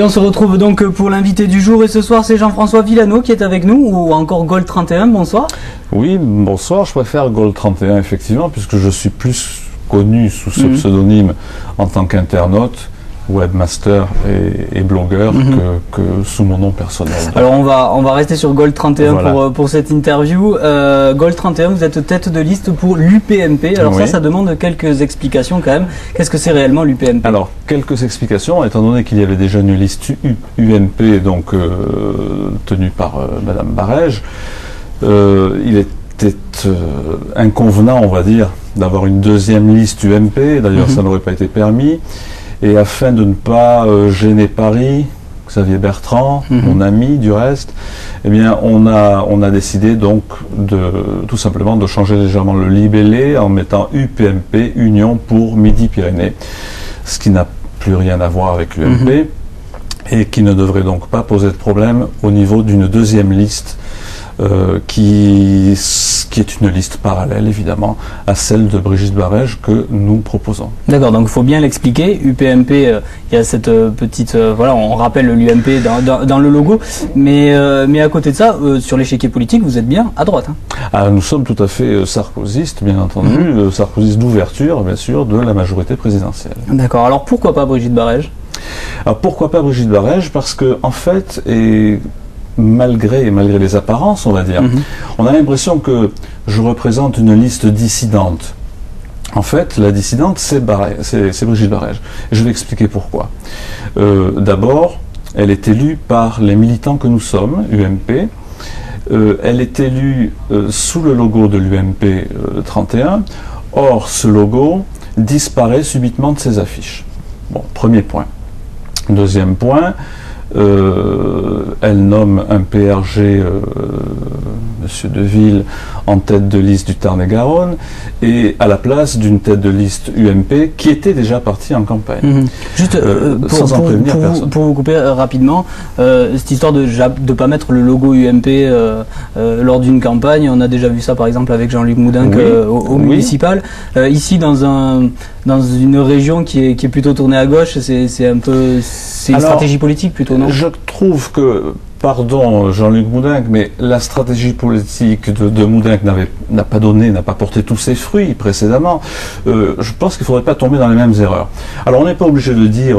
on se retrouve donc pour l'invité du jour et ce soir c'est Jean-François Villano qui est avec nous ou encore Gold 31, bonsoir. Oui, bonsoir, je préfère Gold 31 effectivement puisque je suis plus connu sous ce pseudonyme en tant qu'internaute, webmaster et blogueur que sous mon nom personnel. Alors on va rester sur Gold 31 voilà. pour cette interview. Gold 31, vous êtes tête de liste pour l'UPMP. Alors oui. ça demande quelques explications quand même. Qu'est-ce que c'est réellement l'UPMP? Alors quelques explications, étant donné qu'il y avait déjà une liste UMP donc tenue par Madame Barège, il était inconvenant, on va dire, d'avoir une deuxième liste UMP. D'ailleurs, ça n'aurait pas été permis. Et afin de ne pas gêner Paris, Xavier Bertrand, mon ami du reste, eh bien on a décidé donc tout simplement de changer légèrement le libellé en mettant UPMP, Union pour Midi-Pyrénées, ce qui n'a plus rien à voir avec l'UMP et qui ne devrait donc pas poser de problème au niveau d'une deuxième liste qui est une liste parallèle évidemment à celle de Brigitte Barège que nous proposons. D'accord, donc il faut bien l'expliquer. UPMP, il y a cette petite, voilà, on rappelle l'UMP dans le logo, mais à côté de ça, sur l'échiquier politique, vous êtes bien à droite. Hein. Ah, nous sommes tout à fait sarkozystes, bien entendu, sarkozystes d'ouverture, bien sûr, de la majorité présidentielle. D'accord, alors pourquoi pas Brigitte Barège? Alors pourquoi pas Brigitte Barège? Parce que en fait, malgré les apparences, on va dire, on a l'impression que je représente une liste dissidente. En fait, la dissidente, c'est Brigitte Barège. Et je vais expliquer pourquoi. D'abord, elle est élue par les militants que nous sommes, UMP. Elle est élue sous le logo de l'UMP 31. Or, ce logo disparaît subitement de ses affiches. Bon, premier point. Deuxième point, elle nomme un PRG, Monsieur Deville, en tête de liste du Tarn-et-Garonne, et à la place d'une tête de liste UMP qui était déjà partie en campagne. Juste sans en prévenir personne. Pour vous couper rapidement, cette histoire de ne pas mettre le logo UMP lors d'une campagne, on a déjà vu ça par exemple avec Jean-Luc Moudinque au municipal. Ici, dans une région qui est plutôt tournée à gauche, c'est un peu, c'est une stratégie politique plutôt, non? Je trouve que, pardon Jean-Luc Moudinque, mais la stratégie politique de Moudinque n'a pas porté tous ses fruits précédemment. Je pense qu'il ne faudrait pas tomber dans les mêmes erreurs. Alors on n'est pas obligé de dire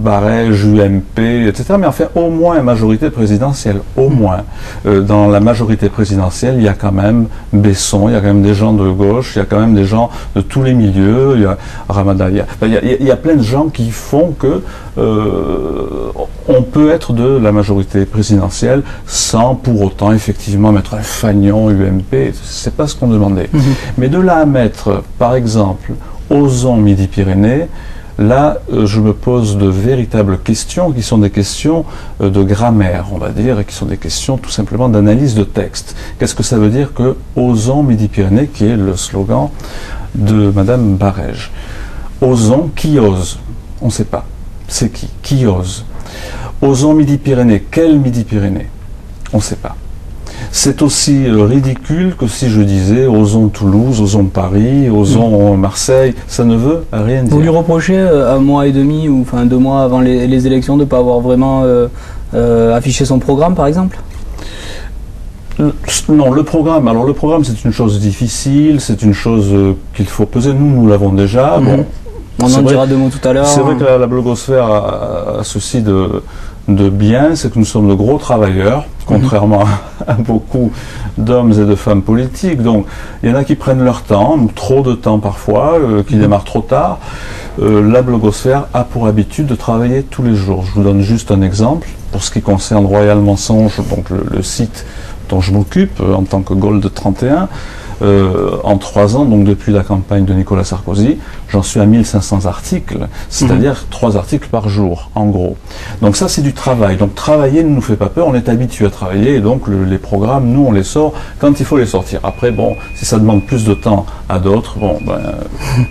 Barège, UMP, etc. Mais enfin au moins majorité présidentielle, au moins. Dans la majorité présidentielle, il y a quand même Besson, il y a quand même des gens de gauche, il y a quand même des gens de tous les milieux, il y a Ramadan, il y a plein de gens qui font que on peut être de la majorité présidentielle sans pour autant effectivement mettre un fanion UMP, c'est pas ce qu'on demandait. Mais de là à mettre, par exemple, Ozon Midi-Pyrénées, là je me pose de véritables questions qui sont des questions de grammaire, on va dire, et qui sont des questions tout simplement d'analyse de texte. Qu'est-ce que ça veut dire que Ozon Midi-Pyrénées, qui est le slogan de Madame Barège? Ozon, qui ose? On ne sait pas. C'est qui? Qui ose? Ozon Midi-Pyrénées, quel Midi-Pyrénées? On ne sait pas. C'est aussi ridicule que si je disais Ozon Toulouse, Ozon Paris, Ozon Marseille, ça ne veut rien dire. Vous lui reprochez un mois et demi ou enfin 2 mois avant les élections de ne pas avoir vraiment affiché son programme par exemple? Non, le programme, alors le programme c'est une chose difficile, c'est une chose qu'il faut peser, nous l'avons déjà. Bon, on en dira 2 mots tout à l'heure. C'est vrai que la blogosphère a ceci de bien, c'est que nous sommes de gros travailleurs, contrairement à beaucoup d'hommes et de femmes politiques. Donc, il y en a qui prennent leur temps, trop de temps parfois, qui démarrent trop tard. La blogosphère a pour habitude de travailler tous les jours. Je vous donne juste un exemple. Pour ce qui concerne Royal Mensonge, donc le site dont je m'occupe en tant que Gold 31, en 3 ans, donc depuis la campagne de Nicolas Sarkozy, j'en suis à 1500 articles, c'est-à-dire 3 articles par jour, en gros. Donc ça, c'est du travail. Donc travailler ne nous fait pas peur, on est habitué à travailler, et donc les programmes, nous, on les sort quand il faut les sortir. Après, bon, si ça demande plus de temps à d'autres, bon, ben,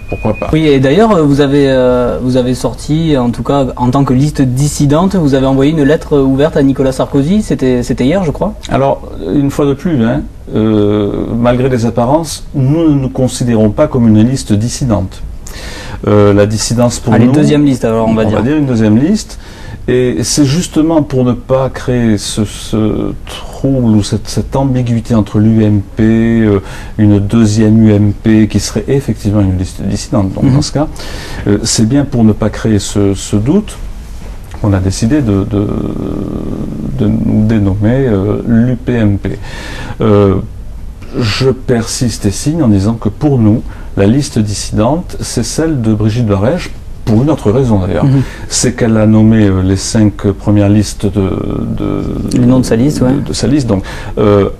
pourquoi pas. Oui, et d'ailleurs, vous avez sorti, en tout cas, en tant que liste dissidente, vous avez envoyé une lettre ouverte à Nicolas Sarkozy, c'était hier, je crois? Alors, une fois de plus, hein, malgré les apparences, nous ne nous considérons pas comme une liste dissidente. La dissidence pour nous... Allez, deuxième liste alors, on va dire. On va dire une deuxième liste. Et c'est justement pour ne pas créer ce trouble ou cette ambiguïté entre l'UMP, une deuxième UMP qui serait effectivement une liste dissidente. Donc dans ce cas, c'est bien pour ne pas créer ce doute qu'on a décidé de nous dénommer l'UPMP. Je persiste et signe en disant que pour nous, la liste dissidente, c'est celle de Brigitte Barège, pour une autre raison d'ailleurs. C'est qu'elle a nommé les 5 premières listes le nom de sa liste, ouais. de sa liste, donc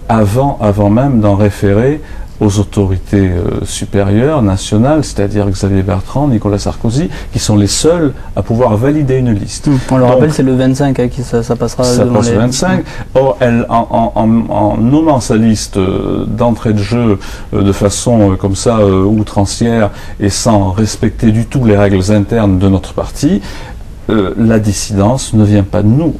avant même d'en référer aux autorités supérieures, nationales, c'est-à-dire Xavier Bertrand, Nicolas Sarkozy, qui sont les seuls à pouvoir valider une liste. On le rappelle, c'est le 25 qui ça passera devant passe le 25. Or, elle, en nommant sa liste d'entrée de jeu de façon comme ça outrancière et sans respecter du tout les règles internes de notre parti, la dissidence ne vient pas de nous,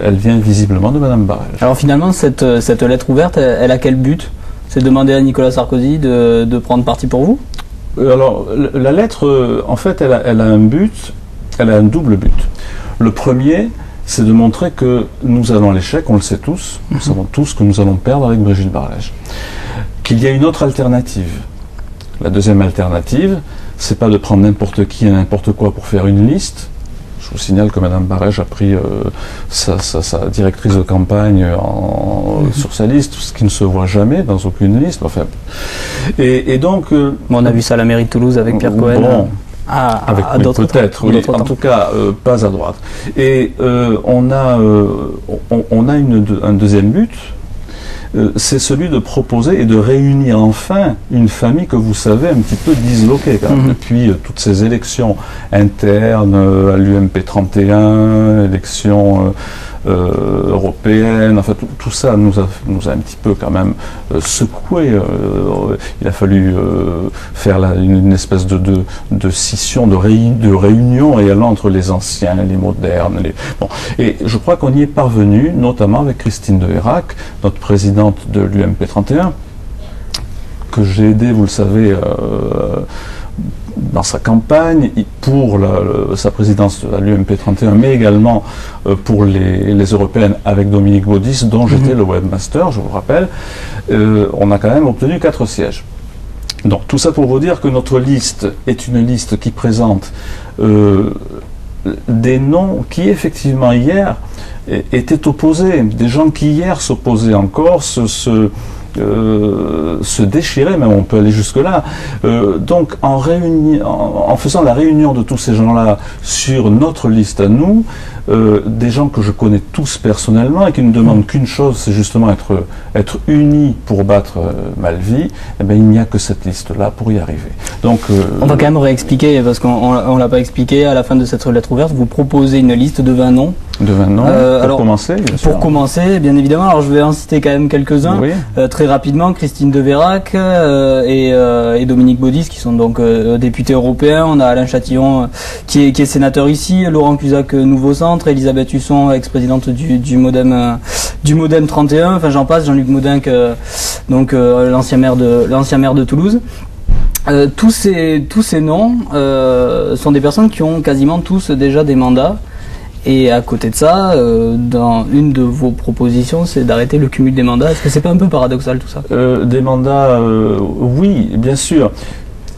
elle vient visiblement de Madame Barège. Alors finalement, cette lettre ouverte, elle a quel but ? C'est demander à Nicolas Sarkozy de prendre parti pour vous? Alors, la lettre, en fait, elle a un but, elle a un double but. Le premier, c'est de montrer que nous allons à l'échec, on le sait tous, nous savons tous que nous allons perdre avec Brigitte Barège. Qu'il y a une autre alternative. La deuxième alternative, c'est pas de prendre n'importe qui et n'importe quoi pour faire une liste. Je vous signale que Madame Barège a pris sa directrice de campagne sur sa liste, ce qui ne se voit jamais dans aucune liste. Enfin, et donc... on a vu ça à la mairie de Toulouse avec Pierre Cohen. Bon, avec d'autres peut-être, oui, en tout cas pas à droite. Et on a un deuxième but, c'est celui de proposer et de réunir enfin une famille que vous savez un petit peu disloquée quand même, depuis toutes ces élections internes à l'UMP 31, élections européennes, enfin tout ça nous a un petit peu quand même secoué. Il a fallu faire une espèce de scission, de réunion réellement entre les anciens, les modernes. Bon. Et je crois qu'on y est parvenu, notamment avec Christine de Hérac, notre présidente de l'UMP 31, que j'ai aidé, vous le savez, dans sa campagne, pour sa présidence à l'UMP 31, mais également pour les européennes avec Dominique Baudis, dont j'étais le webmaster, je vous rappelle. On a quand même obtenu 4 sièges. Donc tout ça pour vous dire que notre liste est une liste qui présente des noms qui effectivement hier étaient opposés, des gens qui hier s'opposaient encore, se déchirer, même on peut aller jusque-là. Donc en faisant la réunion de tous ces gens-là sur notre liste à nous, des gens que je connais tous personnellement et qui ne demandent qu'une chose, c'est justement être unis pour battre Malvy, eh bien, il n'y a que cette liste-là pour y arriver. Donc, on va quand même réexpliquer, parce qu'on ne l'a pas expliqué, à la fin de cette lettre ouverte, vous proposez une liste de 20 noms. De 20 noms, pour commencer, bien sûr. Pour commencer, bien évidemment, alors je vais en citer quand même quelques-uns. Oui. Très rapidement, Christine de Vérac et Dominique Baudis, qui sont donc députés européens. On a Alain Chatillon, qui est sénateur ici, Laurent Cusac, Nouveau Centre, Elisabeth Husson, ex-présidente du Modem 31, enfin j'en passe, Jean-Luc Moudinque, donc l'ancien maire de Toulouse. Tous ces noms sont des personnes qui ont quasiment tous déjà des mandats. Et à côté de ça, dans une de vos propositions, c'est d'arrêter le cumul des mandats. Est-ce que c'est pas un peu paradoxal tout ça? Des mandats, oui, bien sûr.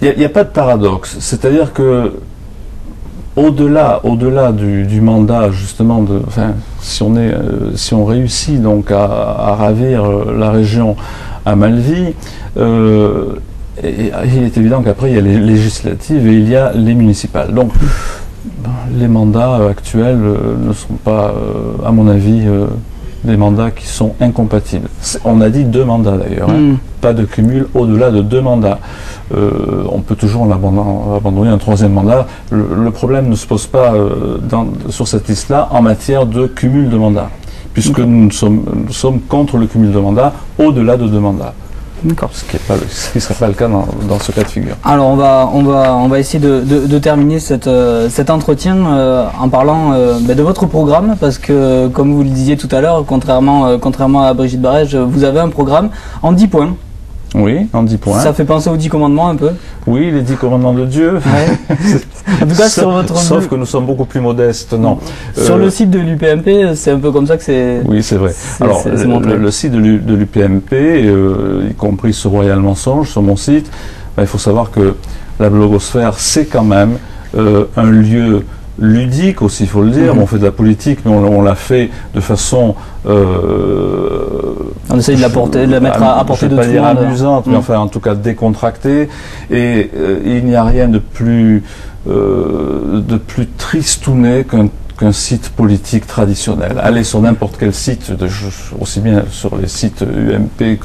Il n'y a pas de paradoxe. C'est-à-dire que au-delà du mandat, justement, si on réussit donc à ravir la région à Malvy, il est évident qu'après il y a les législatives et il y a les municipales. Donc les mandats actuels ne sont pas, à mon avis, des mandats qui sont incompatibles. On a dit 2 mandats d'ailleurs, pas de cumul au-delà de 2 mandats. On peut toujours abandonner un 3e mandat. Le problème ne se pose pas sur cette liste-là en matière de cumul de mandats, puisque nous sommes contre le cumul de mandats au-delà de 2 mandats. D'accord. Ce qui ne serait pas le cas dans ce cas de figure. Alors on va essayer de terminer cet entretien en parlant de votre programme, parce que comme vous le disiez tout à l'heure, contrairement à Brigitte Barège, vous avez un programme en 10 points. Oui, en 10 points. Ça fait penser aux 10 commandements un peu? Oui, les 10 commandements de Dieu. Ouais. En tout cas, sur votre sauf que nous sommes beaucoup plus modestes, non. Sur le site de l'UPMP, c'est un peu comme ça que c'est... Oui, c'est vrai. Alors, le site de l'UPMP, y compris ce Royal Mensonge, sur mon site, il faut savoir que la blogosphère, c'est quand même un lieu ludique aussi, il faut le dire. On fait de la politique, mais on l'a fait de façon... on essaye de la mettre à portée de tout le monde. Je ne vais pas dire amusante, mais enfin en tout cas décontractée. Et il n'y a rien de plus tristouné qu'un site politique traditionnel. Allez sur n'importe quel site, aussi bien sur les sites UMP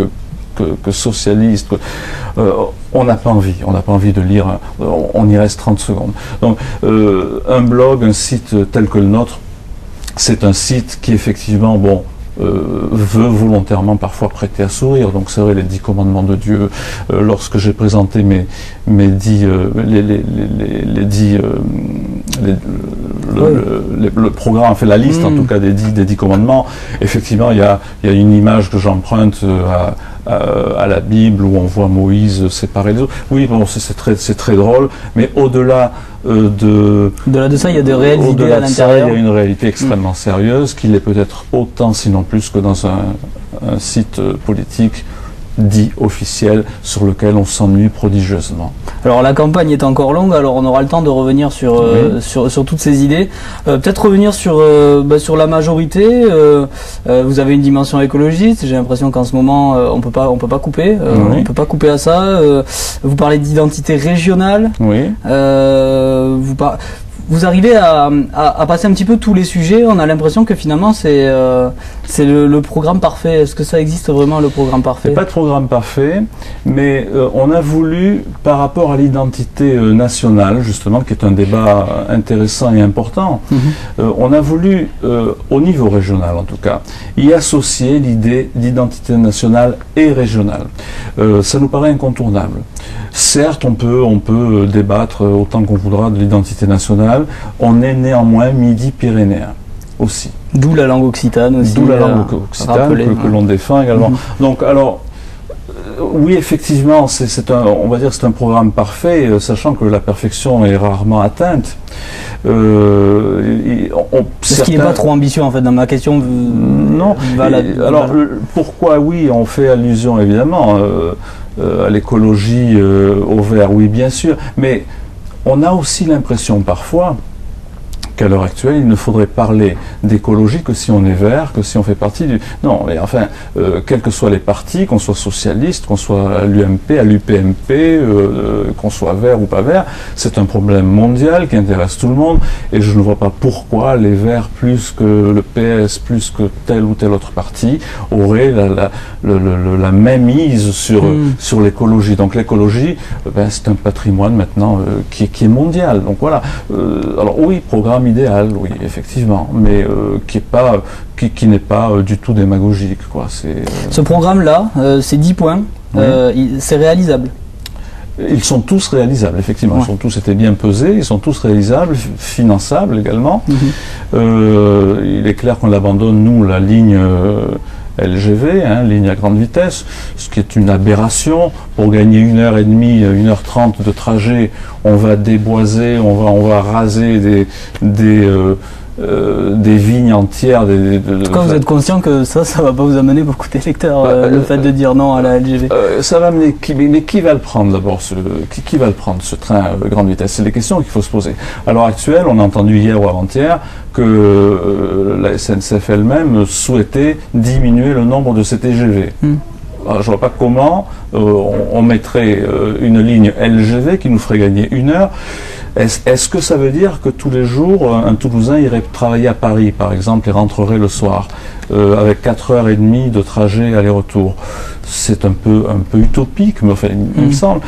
que socialistes, on n'a pas envie de lire, on y reste 30 secondes. Donc un blog, un site tel que le nôtre, c'est un site qui effectivement, veut volontairement parfois prêter à sourire. Donc c'est vrai, les 10 commandements de Dieu, lorsque j'ai présenté le programme a fait la liste en tout cas des 10 commandements, effectivement il y a une image que j'emprunte à la Bible où on voit Moïse séparer les autres. Oui, bon, c'est très drôle, mais au-delà au-delà de ça, il y a des réelles idées à l'intérieur. Il y a une réalité extrêmement sérieuse qui l'est peut-être autant, sinon plus, que dans un site politique dit officiel sur lequel on s'ennuie prodigieusement. Alors la campagne est encore longue, alors on aura le temps de revenir sur toutes ces idées. Peut-être revenir sur la majorité. Vous avez une dimension écologiste. J'ai l'impression qu'en ce moment on peut pas couper. On peut pas couper à ça. Vous parlez d'identité régionale. Oui. Vous arrivez à passer un petit peu tous les sujets. On a l'impression que finalement c'est le programme parfait. Est-ce que ça existe vraiment, le programme parfait? C'est pas de programme parfait, mais on a voulu, par rapport à l'identité nationale, justement, qui est un débat intéressant et important, on a voulu, au niveau régional en tout cas, y associer l'idée d'identité nationale et régionale. Ça nous paraît incontournable. Certes, on peut débattre autant qu'on voudra de l'identité nationale. On est néanmoins midi-pyrénéen aussi. D'où la langue occitane aussi. D'où la langue occitane que l'on défend également. Donc, alors, oui, effectivement, on va dire que c'est un programme parfait, sachant que la perfection est rarement atteinte. Est-ce qu'il n'est pas trop ambitieux, en fait, dans ma question? Non. Alors, pourquoi oui, on fait allusion évidemment à l'écologie, au vert, oui, bien sûr, mais on a aussi l'impression parfois qu'à l'heure actuelle, il ne faudrait parler d'écologie que si on est vert, que si on fait partie du... Non, mais enfin, quels que soient les partis, qu'on soit socialiste, qu'on soit à l'UMP, à l'UPMP, qu'on soit vert ou pas vert, c'est un problème mondial qui intéresse tout le monde, et je ne vois pas pourquoi les verts, plus que le PS, plus que tel ou tel autre parti, auraient la mainmise sur l'écologie. Donc l'écologie, c'est un patrimoine maintenant qui est mondial. Donc voilà. Alors oui, programme idéal, oui, effectivement, mais qui n'est pas du tout démagogique, quoi. Ce programme-là, ces 10 points, c'est réalisable? Ils sont tous réalisables, effectivement. Ils sont tous été bien pesés, ils sont tous réalisables, finançables également. Il est clair qu'on abandonne, nous, la ligne LGV, ligne à grande vitesse, ce qui est une aberration. Pour gagner 1h30, 1h30 de trajet, on va déboiser, on va raser des vignes entières. En tout cas, vous êtes conscient que ça va pas vous amener beaucoup d'électeurs, le fait de dire non à la LGV? Ça va amener mais qui va le prendre d'abord, qui va le prendre, ce train grande vitesse? C'est des questions qu'il faut se poser. À l'heure actuelle, on a entendu hier ou avant-hier que la SNCF elle-même souhaitait diminuer le nombre de ces TGV. Alors, je ne vois pas comment on mettrait une ligne LGV qui nous ferait gagner 1 heure. Est-ce que ça veut dire que tous les jours, un Toulousain irait travailler à Paris, par exemple, et rentrerait le soir, avec 4h30 de trajet aller-retour? C'est un peu utopique, mais enfin, il me semble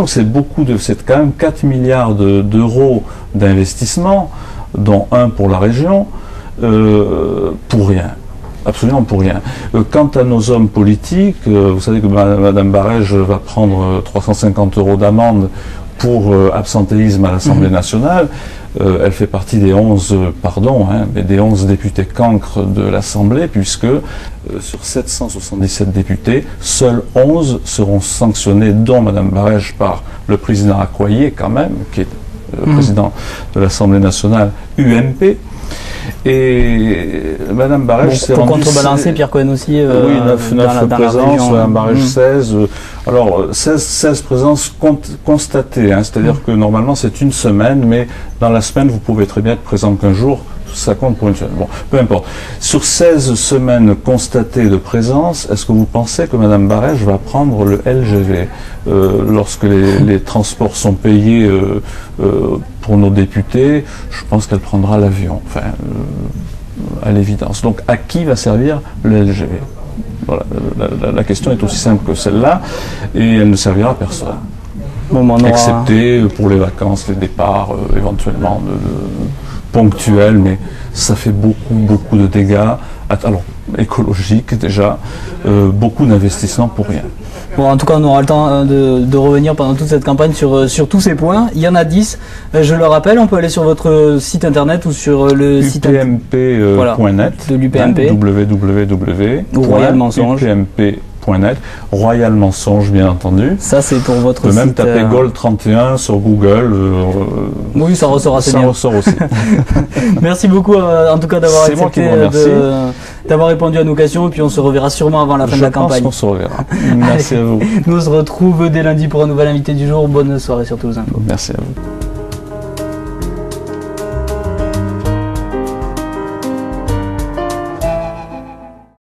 que c'est quand même 4 milliards d'euros d'investissement, dont 1 pour la région, pour rien. Absolument pour rien. Quant à nos hommes politiques, vous savez que Mme Barège va prendre 350 € d'amende pour absentéisme à l'Assemblée nationale. elle fait partie des 11, mais des 11 députés cancres de l'Assemblée, puisque sur 777 députés, seuls 11 seront sanctionnés, dont Mme Barège, par le président Accoyer, quand même, qui est le président de l'Assemblée nationale UMP. Et Mme Barège s'est rendue... Pour contrebalancer, Pierre Cohen aussi, oui, 9 présences, Mme Barège 16. Alors, 16 présences constatées, hein, c'est-à-dire que normalement c'est une semaine, mais dans la semaine, vous pouvez très bien être présent qu'un jour, ça compte pour une semaine. Bon, peu importe. Sur 16 semaines constatées de présence, est-ce que vous pensez que Mme Barège va prendre le LGV lorsque les transports sont payés pour nos députés? Je pense qu'elle prendra l'avion, enfin, à l'évidence. Donc, à qui va servir le LGV? Voilà, la question est aussi simple que celle-là, et elle ne servira à personne. Bon, excepté pour les vacances, les départs, éventuellement ponctuels, mais ça fait beaucoup de dégâts, alors écologiques déjà, beaucoup d'investissements pour rien. Bon, en tout cas, on aura le temps de revenir pendant toute cette campagne sur tous ces points. Il y en a 10. Je le rappelle, on peut aller sur votre site internet ou sur le site upmp.net de l'UPMP. Royal Mensonge. UPMP.net. Royal Mensonge, bien entendu. Ça, c'est pour votre site. Vous pouvez même taper Gold 31 sur Google. Oui, ça ressort assez bien. Ça ressort aussi. Merci beaucoup, en tout cas, d'avoir accepté d'avoir répondu à nos questions. Et puis, on se reverra sûrement avant la fin de la campagne. Je pense qu'on se reverra. Merci à vous. Nous, on se retrouve dès lundi pour un nouvel invité du jour. Bonne soirée sur Toulouse Info. Merci à vous.